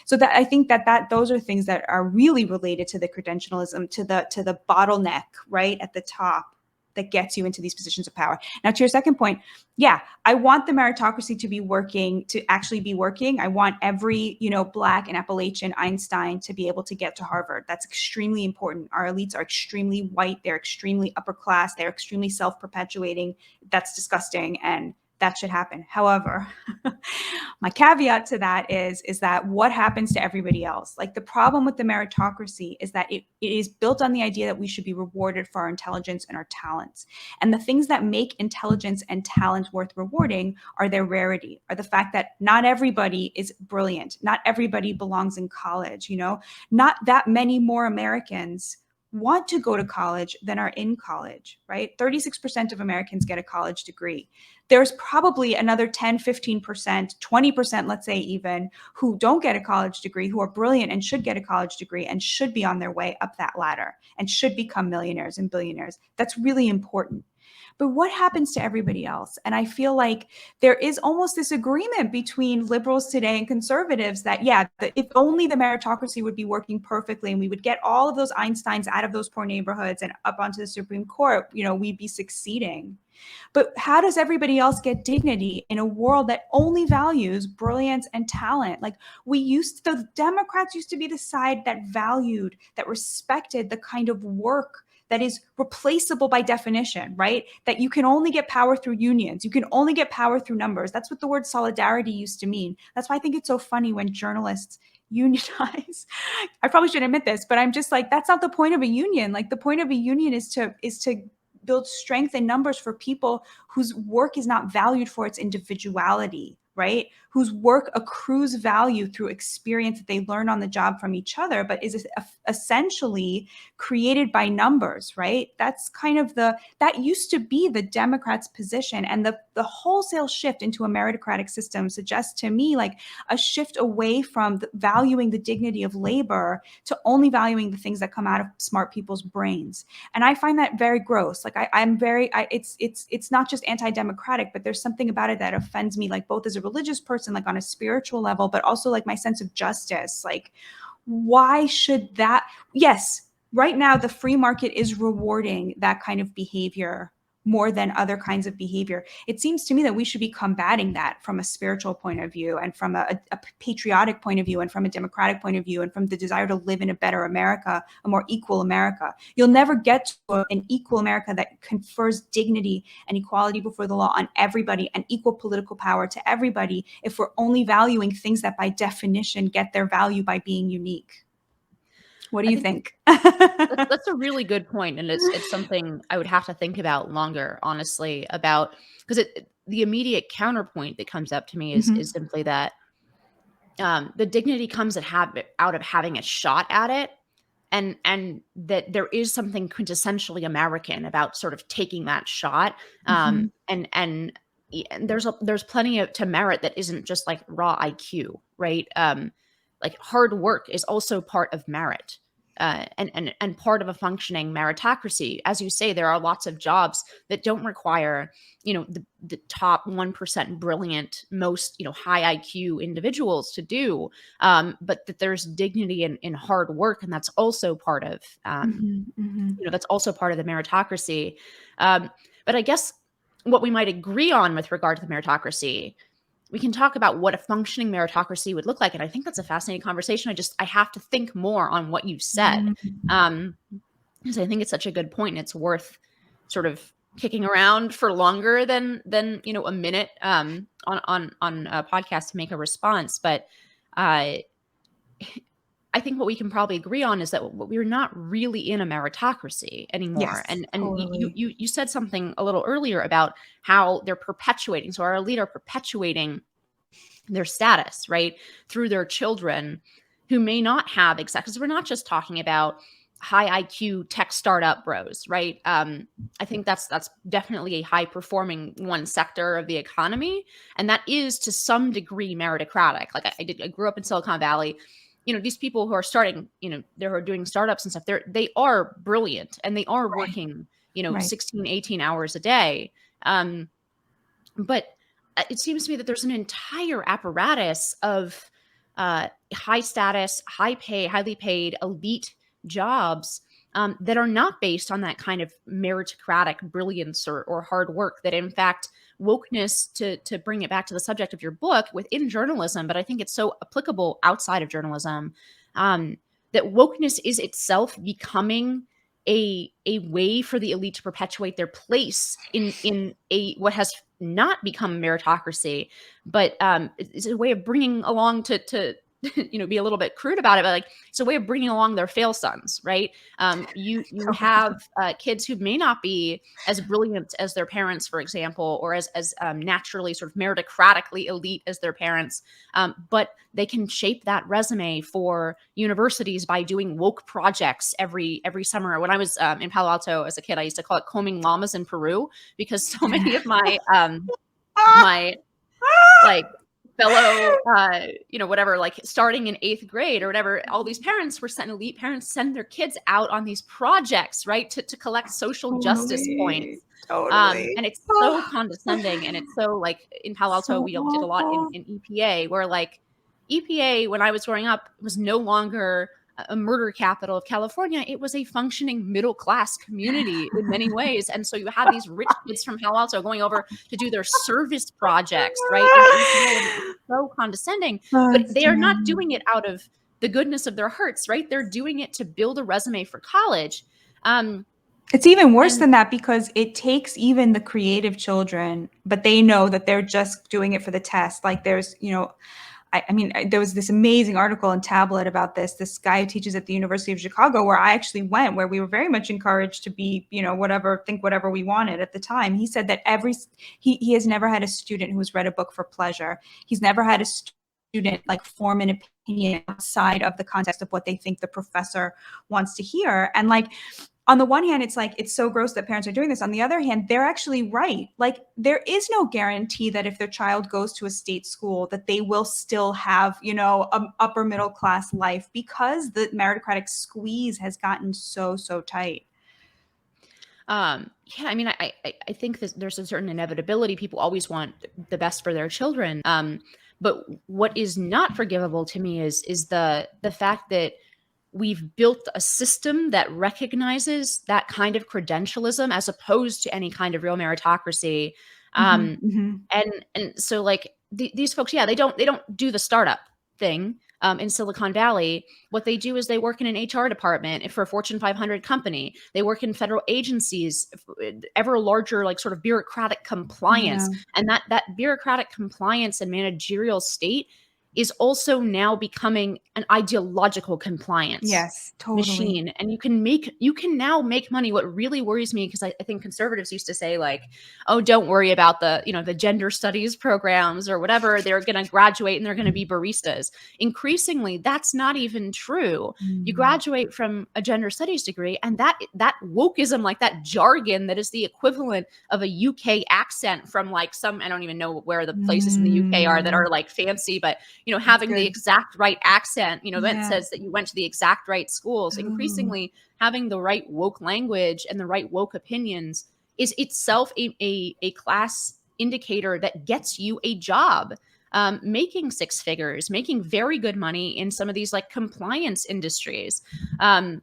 B: So that I think that those are things that are really related to the credentialism, to the bottleneck right at the top that gets you into these positions of power. Now, to your second point, yeah, I want the meritocracy to actually be working. I want every, Black and Appalachian Einstein to be able to get to Harvard. That's extremely important. Our elites are extremely white. They're extremely upper class. They're extremely self-perpetuating. That's disgusting. And that should happen. However, my caveat to that is that what happens to everybody else? Like, the problem with the meritocracy is that it is built on the idea that we should be rewarded for our intelligence and our talents. And the things that make intelligence and talent worth rewarding are their rarity, are the fact that not everybody is brilliant. Not everybody belongs in college, not that many more Americans want to go to college than are in college, right? 36% of Americans get a college degree. There's probably another 10, 15%, 20%, let's say even, who don't get a college degree, who are brilliant and should get a college degree and should be on their way up that ladder and should become millionaires and billionaires. That's really important. But what happens to everybody else? And I feel like there is almost this agreement between liberals today and conservatives that, if only the meritocracy would be working perfectly and we would get all of those Einsteins out of those poor neighborhoods and up onto the Supreme Court, we'd be succeeding. But how does everybody else get dignity in a world that only values brilliance and talent? Like, the Democrats used to be the side that valued, that respected the kind of work that is replaceable by definition, right? That you can only get power through unions. You can only get power through numbers. That's what the word solidarity used to mean. That's why I think it's so funny when journalists unionize. I probably shouldn't admit this, but I'm just like, that's not the point of a union. Like, the point of a union is to build strength in numbers for people whose work is not valued for its individuality, right? whose work accrues value through experience that they learn on the job from each other, but is essentially created by numbers, right? That's kind of that used to be the Democrats' position. And the wholesale shift into a meritocratic system suggests to me like a shift away from valuing the dignity of labor to only valuing the things that come out of smart people's brains. And I find that very gross. Like it's not just anti-democratic, but there's something about it that offends me, like both as a religious person, like on a spiritual level, but also like my sense of justice. Like, why should that? Yes, right now the free market is rewarding that kind of behavior more than other kinds of behavior. It seems to me that we should be combating that from a spiritual point of view, and from a patriotic point of view, and from a democratic point of view, and from the desire to live in a better America, a more equal America. You'll never get to an equal America that confers dignity and equality before the law on everybody and equal political power to everybody if we're only valuing things that by definition get their value by being unique. What do
A: I
B: you
A: think
B: think?
A: that's a really good point, and it's something I would have to think about longer, honestly, about, because the immediate counterpoint that comes up to me is simply that the dignity comes out of having a shot at it, and that there is something quintessentially American about sort of taking that shot, and there's plenty to merit that isn't just like raw IQ, right? Like hard work is also part of merit. And part of a functioning meritocracy. As you say, there are lots of jobs that don't require, the top 1% brilliant, most, high IQ individuals to do, but that there's dignity in hard work, and that's also part of, that's also part of the meritocracy. But I guess what we might agree on with regard to the meritocracy, we can talk about what a functioning meritocracy would look like. And I think that's a fascinating conversation. I have to think more on what you've said. Because I think it's such a good point. And it's worth sort of kicking around for longer than a minute on a podcast to make a response. But I think what we can probably agree on is that we're not really in a meritocracy anymore.
B: Yes,
A: And
B: totally.
A: you said something a little earlier about how they're perpetuating. So our elite are perpetuating their status, right, through their children who may not have exactly, because we're not just talking about high IQ tech startup bros, right? I think that's definitely a high performing one sector of the economy, and that is to some degree meritocratic. Like I grew up in Silicon Valley. These people who are starting, they're doing startups and stuff. They are brilliant, and they are working,
B: Right.
A: 16, 18 hours a day. But it seems to me that there's an entire apparatus of high status, high pay, highly paid elite jobs that are not based on that kind of meritocratic brilliance or hard work. That in fact, wokeness, to bring it back to the subject of your book, within journalism, but I think it's so applicable outside of journalism, that wokeness is itself becoming a way for the elite to perpetuate their place in a what has not become meritocracy, but it's a way of bringing along to be a little bit crude about it, but like it's a way of bringing along their fail sons, right? You have kids who may not be as brilliant as their parents, for example, or as naturally sort of meritocratically elite as their parents, but they can shape that resume for universities by doing woke projects every summer. When I was in Palo Alto as a kid, I used to call it combing llamas in Peru, because so many of my my like fellow whatever, like starting in 8th grade or whatever, all these parents were elite parents send their kids out on these projects, right, to collect social justice points. And it's so condescending, and it's so like in Palo Alto
B: So
A: we did a lot
B: awful.
A: in EPA, where like EPA, when I was growing up, was no longer a murder capital of California. It was a functioning middle class community in many ways. And so you had these rich kids from Palo Alto going over to do their service projects, right, in EPA, and it's so condescending. But
B: That's
A: they are not
B: terrible.
A: doing it out of the goodness of their hearts, right? They're doing it to build a resume for college.
B: It's even worse
A: And
B: than that, because it takes even the creative children, but they know that they're just doing it for the test. Like there's, I mean, there was this amazing article in Tablet about this guy who teaches at the University of Chicago, where I actually went, where we were very much encouraged to be, think whatever we wanted at the time. He said that he has never had a student who has read a book for pleasure. He's never had a student like form an opinion outside of the context of what they think the professor wants to hear. And like, on the one hand, it's like, it's so gross that parents are doing this. On the other hand, they're actually right. Like, there is no guarantee that if their child goes to a state school, that they will still have, an upper middle class life, because the meritocratic squeeze has gotten so tight.
A: Yeah, I mean, I think that there's a certain inevitability. People always want the best for their children. But what is not forgivable to me is the fact that we've built a system that recognizes that kind of credentialism as opposed to any kind of real meritocracy. And so like these folks, yeah, they don't do the startup thing in Silicon Valley. What they do is they work in an HR department for a Fortune 500 company. They work in federal agencies, ever larger, like sort of bureaucratic compliance.
B: Yeah.
A: And that bureaucratic compliance and managerial state is also now becoming an ideological compliance
B: Yes, totally.
A: machine. And you can now make money. What really worries me, because I think conservatives used to say like, oh, don't worry about the gender studies programs or whatever, they're going to graduate and they're going to be baristas. Increasingly, that's not even true. You graduate from a gender studies degree, and that wokeism, like that jargon that is the equivalent of a UK accent from like some, I don't even know where the places in the UK are that are like fancy, but having the exact right accent, that says that you went to the exact right schools. Increasingly, having the right woke language and the right woke opinions is itself a class indicator that gets you a job, making six figures, making very good money in some of these like compliance industries. And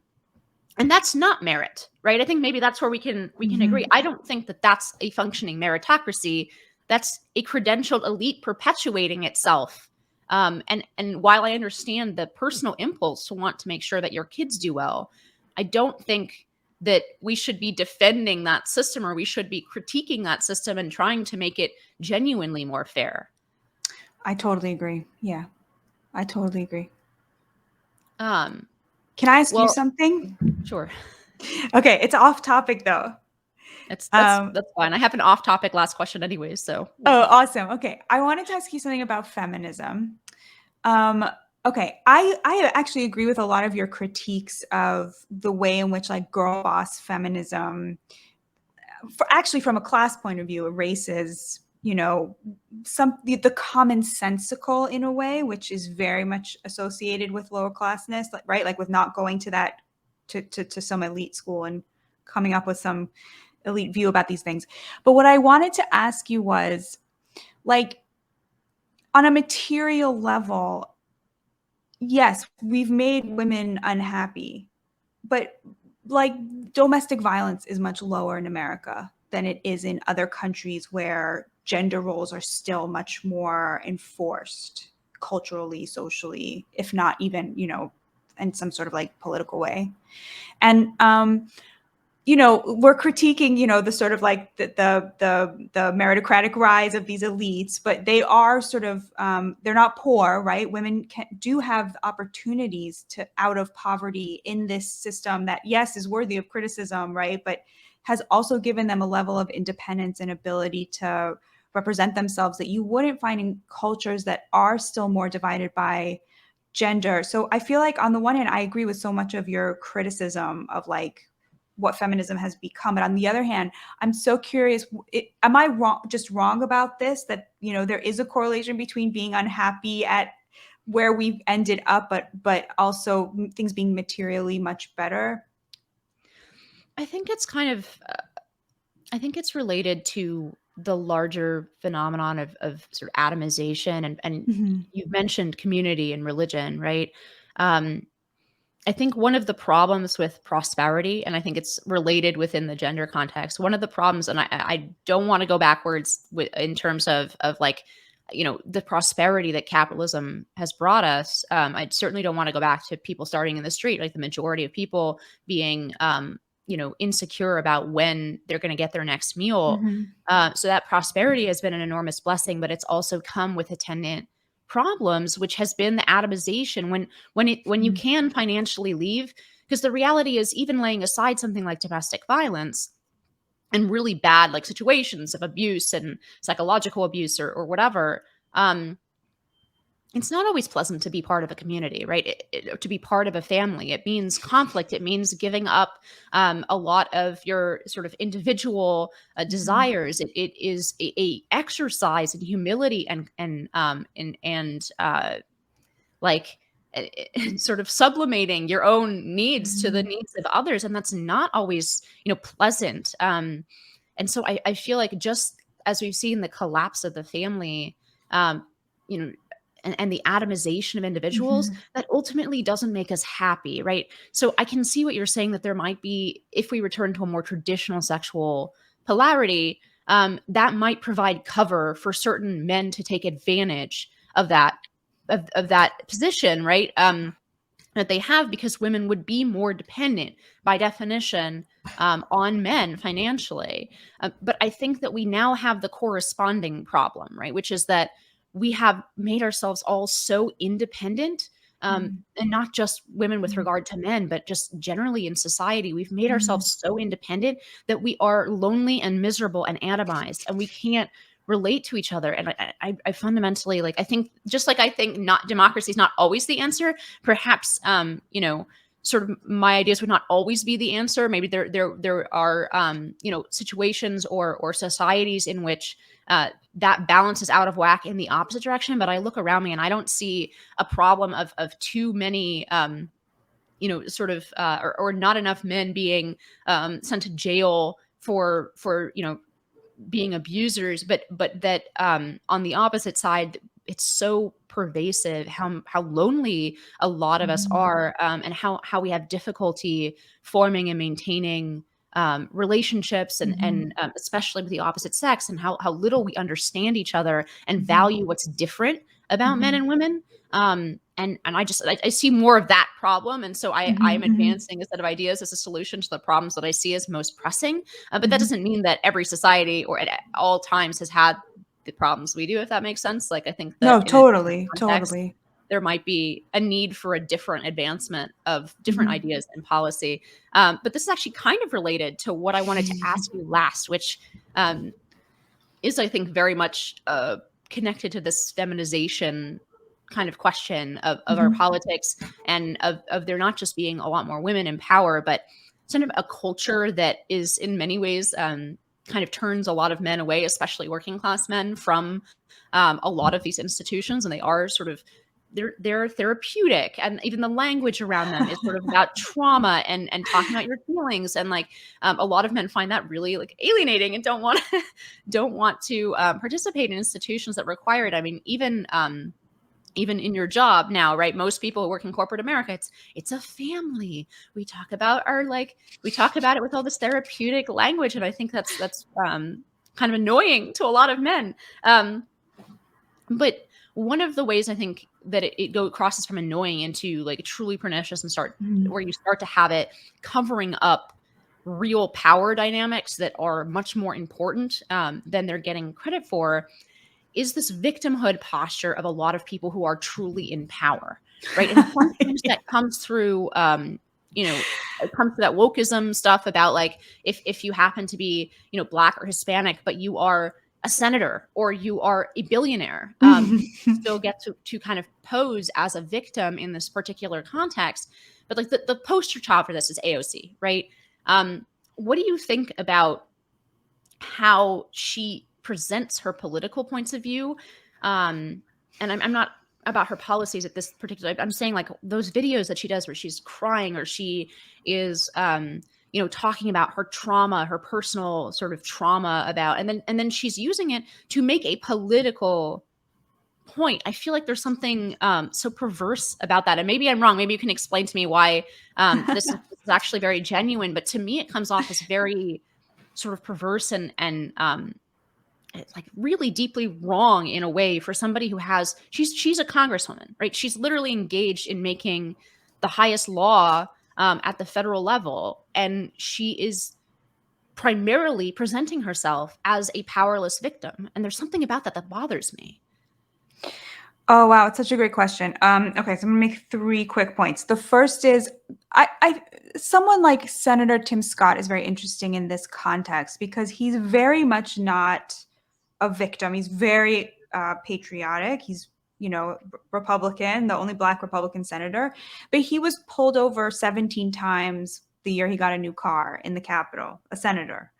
A: that's not merit, right? I think maybe that's where we can agree. I don't think that that's a functioning meritocracy. That's a credentialed elite perpetuating itself. And while I understand the personal impulse to want to make sure that your kids do well, I don't think that we should be defending that system, or we should be critiquing that system and trying to make it genuinely more fair.
B: I totally agree. Yeah, I totally agree.
A: Can
B: I ask you something?
A: Sure.
B: Okay, it's off topic though.
A: That's fine. I have an off-topic last question anyways, so.
B: Oh, awesome. Okay. I wanted to ask you something about feminism. Okay. I actually agree with a lot of your critiques of the way in which like girl boss feminism, actually from a class point of view, erases, the commonsensical in a way, which is very much associated with lower classness, right? Like with not going to that, to some elite school and coming up with some elite view about these things. But what I wanted to ask you was, like, on a material level, yes, we've made women unhappy, but like domestic violence is much lower in America than it is in other countries where gender roles are still much more enforced culturally, socially, if not even, in some sort of like political way. And we're critiquing, the sort of like the meritocratic rise of these elites, but they are sort of, they're not poor, right? Women do have opportunities to out of poverty in this system that, yes, is worthy of criticism, right? But has also given them a level of independence and ability to represent themselves that you wouldn't find in cultures that are still more divided by gender. So I feel like on the one hand, I agree with so much of your criticism of like what feminism has become. But on the other hand, I'm so curious, am I wrong about this, that, there is a correlation between being unhappy at where we've ended up, but also things being materially much better?
A: I think it's kind of, I think it's related to the larger phenomenon of sort of atomization, and you've mentioned community and religion, right? I think one of the problems with prosperity, and I think it's related within the gender context, one of the problems, and I don't want to go backwards in terms of like, the prosperity that capitalism has brought us. I certainly don't want to go back to people starting in the street, like the majority of people being, insecure about when they're going to get their next meal. So that prosperity has been an enormous blessing, but it's also come with attendant problems, which has been the atomization when you can financially leave. Because the reality is, even laying aside something like domestic violence and really bad like situations of abuse and psychological abuse or whatever, it's not always pleasant to be part of a community, right? To be part of a family. It means conflict. It means giving up a lot of your sort of individual desires. It is a exercise in humility and like sort of sublimating your own needs to the needs of others, and that's not always pleasant. And so I feel like, just as we've seen the collapse of the family, um, you know, and the atomization of individuals, that ultimately doesn't make us happy, right? So I can see what you're saying, that there might be, if we return to a more traditional sexual polarity, that might provide cover for certain men to take advantage of that position, right? That they have, because women would be more dependent by definition on men financially. But I think that we now have the corresponding problem, right? Which is that we have made ourselves all so independent. And not just women with regard to men, but just generally in society, we've made ourselves so independent that we are lonely and miserable and atomized, and we can't relate to each other. And I fundamentally, like, I think, just like I think not democracy is not always the answer, perhaps sort of my ideas would not always be the answer. Maybe there are situations or societies in which that balance is out of whack in the opposite direction. But I look around me and I don't see a problem of too many or not enough men being sent to jail for being abusers, but that on the opposite side, it's so pervasive how lonely a lot of us are, and how we have difficulty forming and maintaining relationships, and especially with the opposite sex, and how little we understand each other and value what's different about men and women. And I see more of that problem, and so I'm advancing a set of ideas as a solution to the problems that I see as most pressing. But that doesn't mean that every society or at all times has had the problems we do, if that makes sense. Like, I think that
B: No,
A: in a different
B: totally,
A: context,
B: totally.
A: there might be a need for a different advancement of different ideas and policy. But this is actually kind of related to what I wanted to ask you last, which is, I think, very much connected to this feminization kind of question of our politics, and of there not just being a lot more women in power, but sort of a culture that is in many ways kind of turns a lot of men away, especially working class men, from a lot of these institutions. And they are sort of, they're therapeutic, and even the language around them is sort of about trauma and talking about your feelings. And like, a lot of men find that really like alienating and don't want don't want to participate in institutions that require it. I mean, even in your job now, right? Most people who work in corporate America, it's a family. We talk about it with all this therapeutic language, and I think that's kind of annoying to a lot of men. But one of the ways I think that it crosses from annoying into like truly pernicious, and where you start to have it covering up real power dynamics that are much more important than they're getting credit for, is this victimhood posture of a lot of people who are truly in power, right? And sometimes that comes through, it comes to that wokeism stuff about like, if you happen to be, Black or Hispanic, but you are a senator or you are a billionaire, you still get to kind of pose as a victim in this particular context. But like the poster child for this is AOC, right? What do you think about how she presents her political points of view? And I'm not about her policies at this particular, I'm saying like those videos that she does where she's crying, or she is talking about her trauma, her personal sort of trauma about, and then she's using it to make a political point. I feel like there's something so perverse about that. And maybe I'm wrong. Maybe you can explain to me why this is actually very genuine. But to me, it comes off as very sort of perverse and like really deeply wrong in a way for somebody who she's a congresswoman, right? She's literally engaged in making the highest law at the federal level, and she is primarily presenting herself as a powerless victim. And there's something about that bothers me.
B: Oh, wow. It's such a great question. Okay, so I'm gonna make three quick points. The first is someone like Senator Tim Scott is very interesting in this context because he's very much not a victim. He's very patriotic. He's, Republican, the only Black Republican senator, but he was pulled over 17 times the year he got a new car in the Capitol, a senator.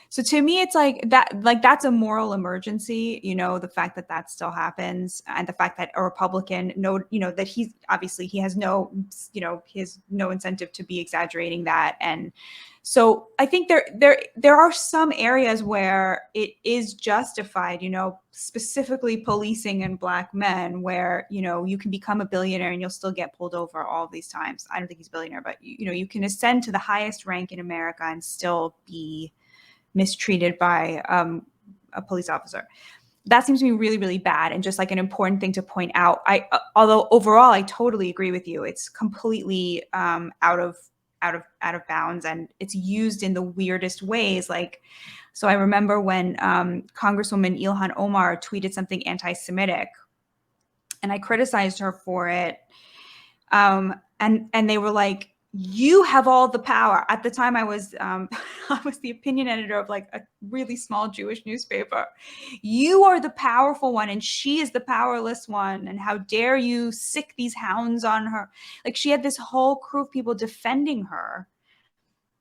B: So to me it's like that's a moral emergency, the fact that that still happens, and the fact that a Republican that he's obviously he has no he has no incentive to be exaggerating that. And so I think there are some areas where it is justified, specifically policing in Black men, where you can become a billionaire and you'll still get pulled over all these times. I don't think he's a billionaire, but you can ascend to the highest rank in America and still be mistreated by a police officer. That seems to be really, really bad, and just like an important thing to point out. Although overall, I totally agree with you. It's completely out of bounds, and it's used in the weirdest ways. So I remember when Congresswoman Ilhan Omar tweeted something anti-Semitic, and I criticized her for it. And they were like, "You have all the power." At the time, I was I was the opinion editor of like a really small Jewish newspaper. "You are the powerful one, and she is the powerless one. And how dare you sick these hounds on her?" Like, she had this whole crew of people defending her.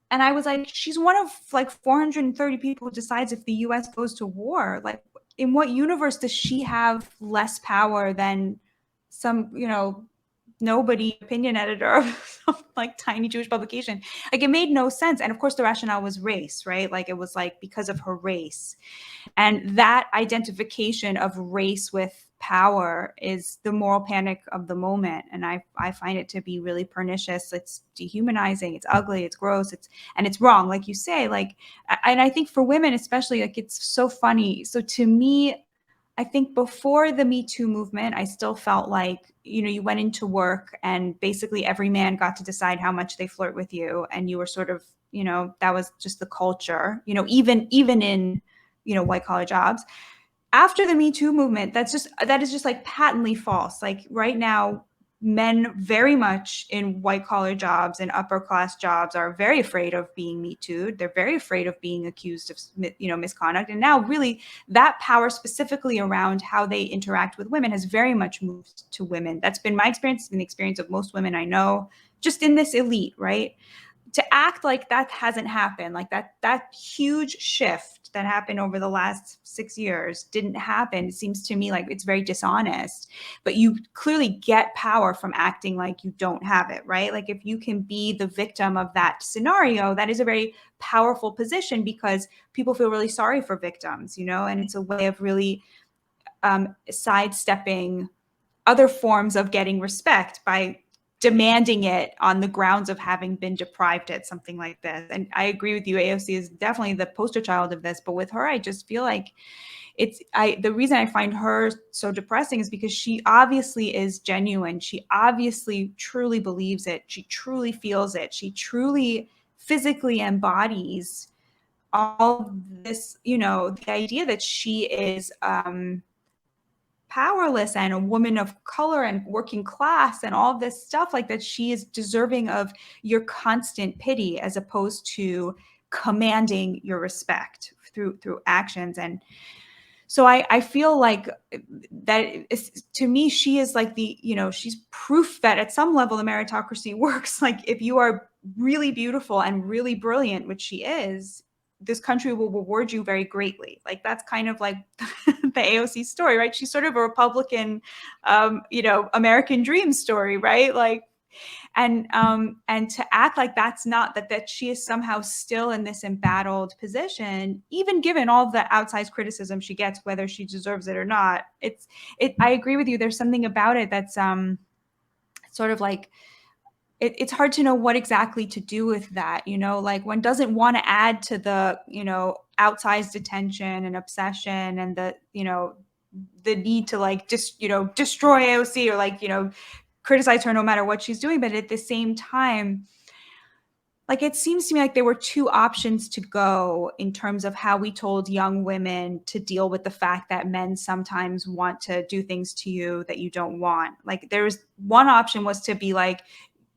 B: And I was like, she's one of like 430 people who decides if the US goes to war. Like, in what universe does she have less power than some, nobody opinion editor of some like tiny Jewish publication? Like, it made no sense. And of course, the rationale was race, right? Like, it was like because of her race. And that identification of race with power is the moral panic of the moment. And I find it to be really pernicious. It's dehumanizing, it's ugly, it's gross, and it's wrong, like you say. And I think for women especially, like, it's so funny. So to me, I think before the Me Too movement, I still felt like, you went into work and basically every man got to decide how much they flirt with you. And you were sort of, that was just the culture, even in, white collar jobs. After the Me Too movement, that is just like patently false. Like, right now, men very much in white collar jobs and upper class jobs are very afraid of being Me Too'd. They're very afraid of being accused of misconduct. And now really that power specifically around how they interact with women has very much moved to women. That's been my experience, it's been the experience of most women I know, just in this elite, right? To act like that hasn't happened, like that huge shift that happened over the last 6 years didn't happen, it seems to me like it's very dishonest. But you clearly get power from acting like you don't have it, right? Like, if you can be the victim of that scenario, that is a very powerful position because people feel really sorry for victims, and it's a way of really sidestepping other forms of getting respect by demanding it on the grounds of having been deprived it, something like this. And I agree with you, AOC is definitely the poster child of this. But with her, I just feel like the reason I find her so depressing is because she obviously is genuine. She obviously truly believes it. She truly feels it. She truly physically embodies all this, the idea that she is powerless and a woman of color and working class and all this stuff, like that she is deserving of your constant pity as opposed to commanding your respect through actions. And so I feel like that to me, she is like she's proof that at some level the meritocracy works. Like, if you are really beautiful and really brilliant, which she is, this country will reward you very greatly. Like, that's kind of like the AOC story, right? She's sort of a Republican, American dream story, right? Like, and to act like that's not that she is somehow still in this embattled position, even given all the outsized criticism she gets, whether she deserves it or not. I agree with you. There's something about it that's sort of like, it's hard to know what exactly to do with that. Like, one doesn't want to add to the outsized attention and obsession and the need to like just destroy AOC or like criticize her no matter what she's doing. But at the same time, Like, it seems to me like there were two options to go in terms of how we told young women to deal with the fact that men sometimes want to do things to you that you don't want. Like, there's one option was to be like,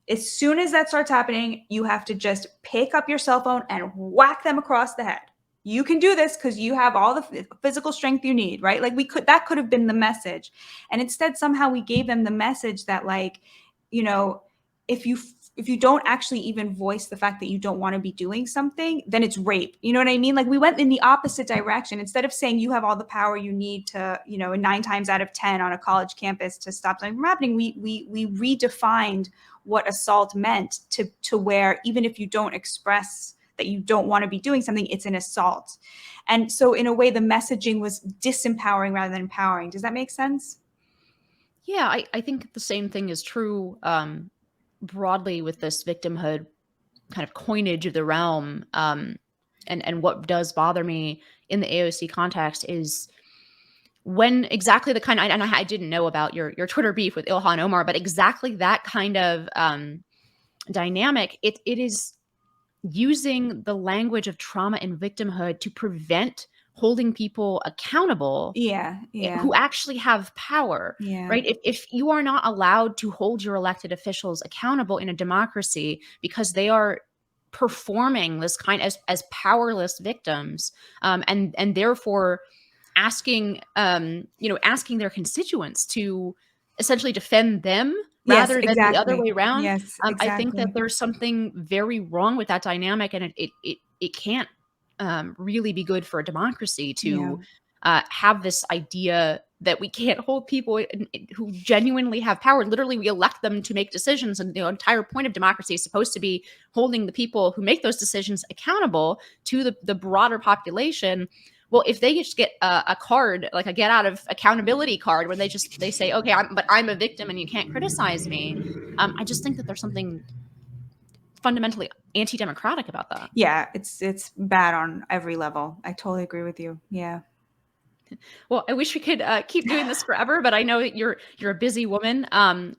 B: as soon as that starts happening, you have to just pick up your cell phone and whack them across the head. You can do this because you have all the physical strength you need, right? Like, that could have been the message. And instead, somehow we gave them the message that, like, you know, if you don't actually even voice the fact that you don't want to be doing something, then it's rape. You know what I mean? Like, we went in the opposite direction. Instead of saying you have all the power you need to, 9 times out of 10 on a college campus to stop something from happening, we redefined what assault meant to where even if you don't express that you don't want to be doing something, it's an assault. And so in a way, the messaging was disempowering rather than empowering. Does that make sense?
A: Yeah, I think the same thing is true broadly with this victimhood kind of coinage of the realm. And what does bother me in the AOC context is when exactly the kind, and I didn't know about your Twitter beef with Ilhan Omar, but exactly that kind of dynamic, it is using the language of trauma and victimhood to prevent holding people accountable
B: Yeah, yeah,
A: who actually have power,
B: yeah.
A: right? If you are not allowed to hold your elected officials accountable in a democracy because they are performing this kind as powerless victims, and therefore asking their constituents to essentially defend them
B: Yes,
A: rather than the other
B: exactly.
A: way around.
B: Yes,
A: I think that
B: exactly.
A: there's something very wrong with that dynamic, and it can't really be good for a democracy
B: Yeah.
A: to have this idea that we can't hold people who genuinely have power. Literally, we elect them to make decisions, and the entire point of democracy is supposed to be holding the people who make those decisions accountable to the broader population. Well, if they just get a card, like a get out of accountability card, where they say, okay, I'm a victim and you can't criticize me. I just think that there's something fundamentally anti-democratic about that.
B: Yeah, it's bad on every level. I totally agree with you. Yeah.
A: Well, I wish we could keep doing this forever, but I know that you're a busy woman, and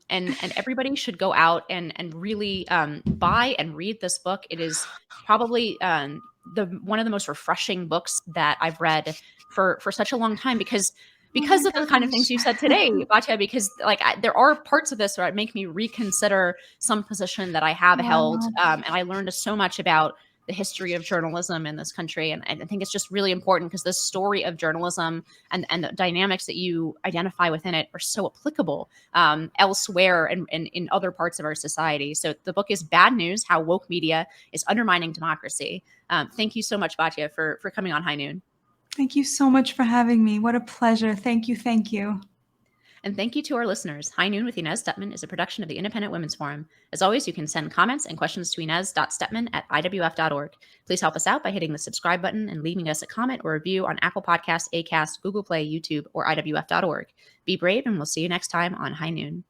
A: everybody should go out and really buy and read this book. It is probably the one of the most refreshing books that I've read for such a long time
B: Oh my
A: because of the kind of things you said
B: gosh.
A: today, Batya. Because there are parts of this that make me reconsider some position that I have held,
B: Wow.
A: and I learned so much about the history of journalism in this country, and I think it's just really important because the story of journalism and the dynamics that you identify within it are so applicable elsewhere and in other parts of our society. So the book is Bad News: How Woke Media is Undermining Democracy. Thank you so much, Batya, for coming on High Noon.
B: Thank you so much for having me. What a pleasure. Thank you. Thank you.
A: And thank you to our listeners. High Noon with Inez Stepman is a production of the Independent Women's Forum. As always, you can send comments and questions to inez.stepman@iwf.org. Please help us out by hitting the subscribe button and leaving us a comment or review on Apple Podcasts, Acast, Google Play, YouTube, or iwf.org. Be brave, and we'll see you next time on High Noon.